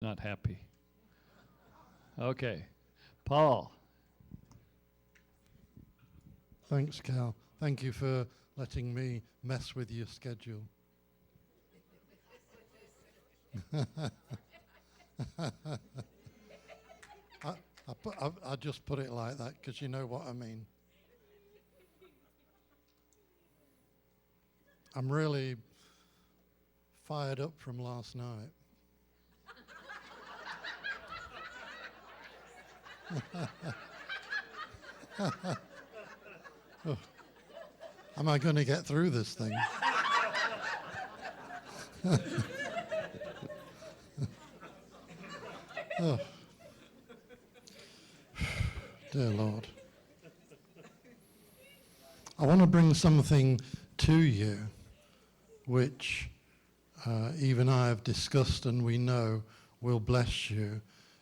Not happy. Okay. Paul. Thanks, Cal. Thank you for letting me mess with your schedule. I just put it like that because you know what I mean. I'm really fired up from last night. Oh, am I going to get through this thing? Oh, dear Lord. I want to bring something to you which even I have discussed and we know will bless you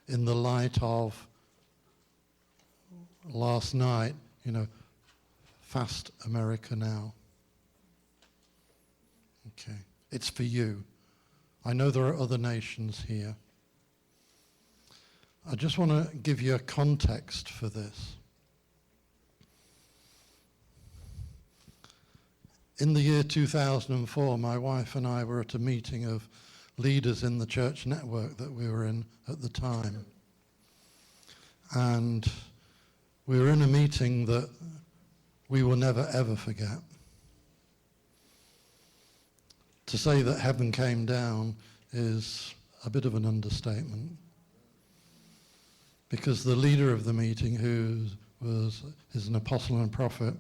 in the light of last night, Fast America Now. Okay, it's for you. I know there are other nations here. I just want to give you a context for this. In the year 2004, my wife and I were at a meeting of leaders in the church network that we were in at the time. And we were in a meeting that we will never ever forget. To say that heaven came down is a bit of an understatement. Because the leader of the meeting, who is an apostle and prophet,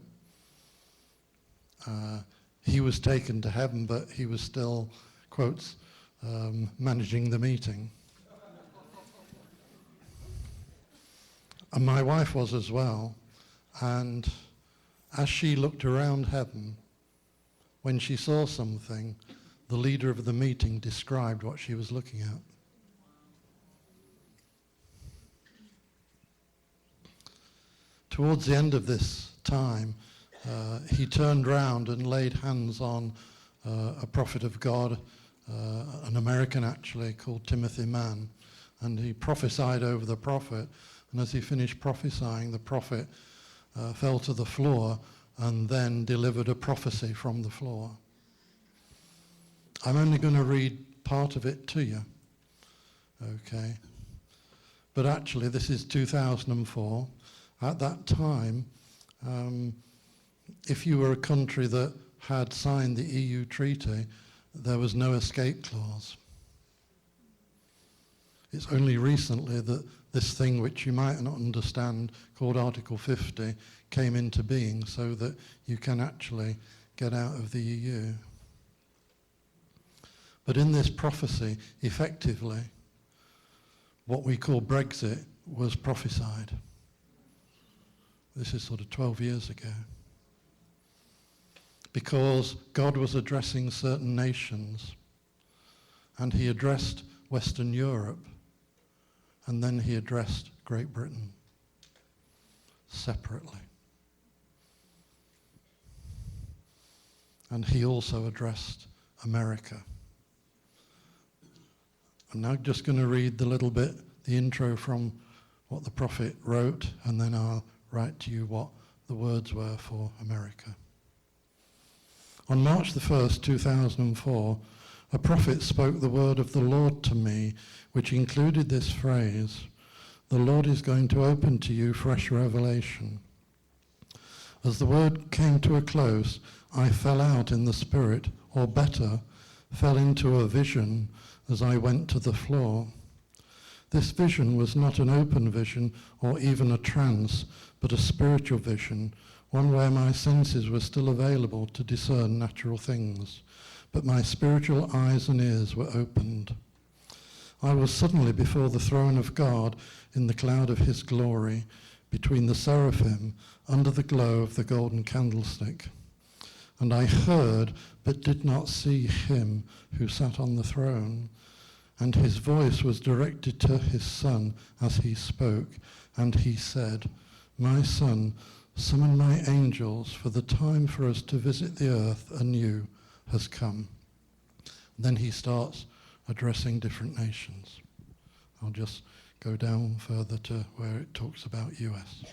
he was taken to heaven, but he was still, quotes, managing the meeting. And my wife was as well. And as she looked around heaven, when she saw something, the leader of the meeting described what she was looking at. Towards the end of this time, he turned round and laid hands on a prophet of God, an American actually, called Timothy Mann, and he prophesied over the prophet, and as he finished prophesying, the prophet fell to the floor and then delivered a prophecy from the floor. I'm only going to read part of it to you, okay? But actually, this is 2004. At that time, if you were a country that had signed the EU treaty, there was no escape clause. It's only recently that this thing, which you might not understand, called Article 50, came into being so that you can actually get out of the EU. But in this prophecy, effectively, what we call Brexit was prophesied. This is sort of 12 years ago. Because God was addressing certain nations, and he addressed Western Europe, and then he addressed Great Britain separately. And he also addressed America. I'm now just going to read the little bit, the intro from what the prophet wrote, and then I'll write to you what the words were for America. On March the 1st, 2004, a prophet spoke the word of the Lord to me, which included this phrase, "The Lord is going to open to you fresh revelation." As the word came to a close, I fell out in the spirit, or better, fell into a vision as I went to the floor. This vision was not an open vision or even a trance, but a spiritual vision, one where my senses were still available to discern natural things, but my spiritual eyes and ears were opened. I was suddenly before the throne of God in the cloud of his glory, between the seraphim, under the glow of the golden candlestick. And I heard, but did not see him who sat on the throne. And his voice was directed to his son as he spoke, and he said, "My son, summon my angels, for the time for us to visit the earth anew has come." Then he starts addressing different nations. I'll just go down further to where it talks about US.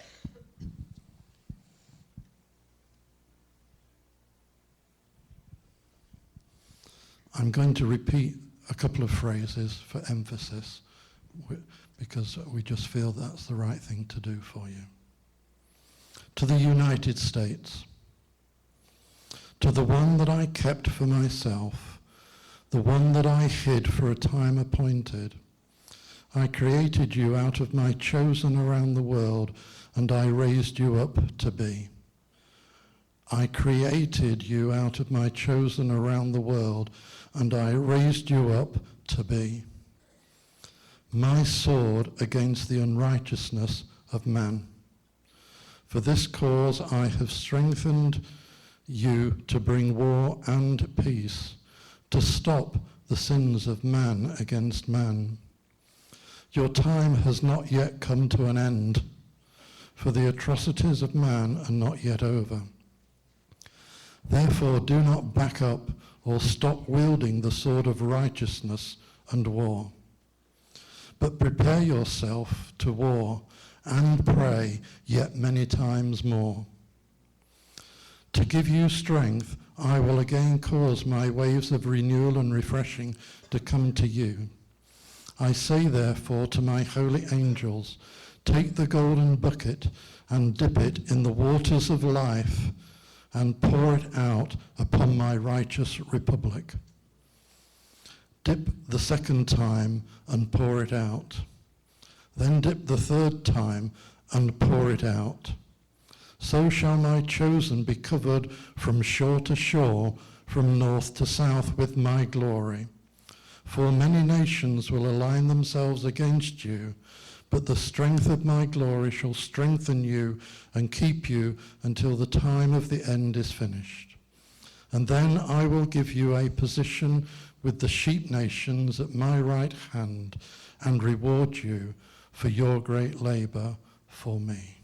I'm going to repeat a couple of phrases for emphasis because we just feel that's the right thing to do for you. To the United States, to the one that I kept for myself, the one that I hid for a time appointed, I created you out of my chosen around the world, and I raised you up to be. I created you out of my chosen around the world, and I raised you up to be. My sword against the unrighteousness of man. For this cause I have strengthened you to bring war and peace, to stop the sins of man against man. Your time has not yet come to an end, for the atrocities of man are not yet over. Therefore, do not back up or stop wielding the sword of righteousness and war, but prepare yourself to war and pray yet many times more. To give you strength, I will again cause my waves of renewal and refreshing to come to you. I say therefore to my holy angels, take the golden bucket and dip it in the waters of life and pour it out upon my righteous republic. Dip the second time and pour it out. Then dip the third time and pour it out. So shall my chosen be covered from shore to shore, from north to south with my glory. For many nations will align themselves against you, but the strength of my glory shall strengthen you and keep you until the time of the end is finished. And then I will give you a position with the sheep nations at my right hand and reward you for your great labor for me.